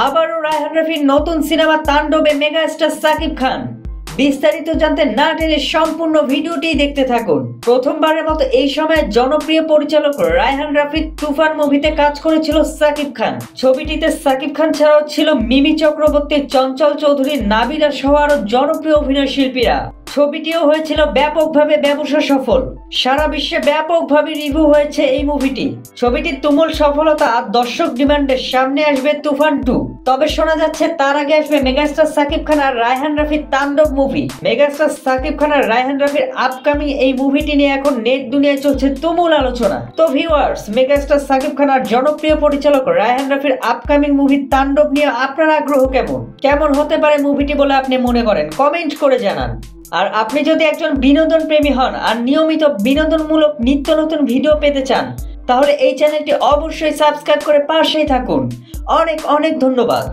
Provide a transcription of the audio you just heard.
আবারও রায়হান রাফির নতুন সিনেমা তাণ্ডবে মেগাস্টার সাকিব খান। বিস্তারিত জানতে না টেনে সম্পূর্ণ ভিডিওটি দেখতে থাকুন। প্রথমবারের মতো এই সময়ে জনপ্রিয় পরিচালক রায়হান রাফির তুফান মুভিতে কাজ করেছিল সাকিব খান। ছবিটিতে সাকিব খান ছাড়াও ছিল মিমি চক্রবর্তী, চঞ্চল চৌধুরী, নাবিলা সহ আরো জনপ্রিয় অভিনয় শিল্পীরা। ছবিটিও হয়েছিল ব্যাপকভাবে ব্যবসা সফল। সারা বিশ্বে ব্যাপকভাবে রিভিউ হয়েছে এই মুভিটি। ছবিটির তুমুল সফলতা আর দর্শক ডিমান্ডের সামনে আসবে তুফান 2। তবে শোনা যাচ্ছে তার আগে আসবে মেগাস্টার সাকিব খান আর রায়হান রাফির তাণ্ডব মুভি। মেগাস্টার সাকিব খান আর রায়হান রাফির আপকামিং এই মুভিটি নিয়ে এখন নেট দুনিয়ায় চলছে তুমুল আলোচনা। তো ভিউয়ার্স, মেগাস্টার সাকিব খান আর জনপ্রিয় পরিচালক রায়হান রাফির আপকামিং মুভি তাণ্ডব নিয়ে আপনার আগ্রহ কেমন হতে পারে মুভিটি বলে আপনি মনে করেন? কমেন্ট করে জানান। আর আপনি যদি একজন বিনোদন প্রেমী হন আর নিয়মিত বিনোদনমূলক নিত্য নতুন ভিডিও পেতে চান, তাহলে এই চ্যানেলটি অবশ্যই সাবস্ক্রাইব করে পাশেই থাকুন। অনেক অনেক ধন্যবাদ।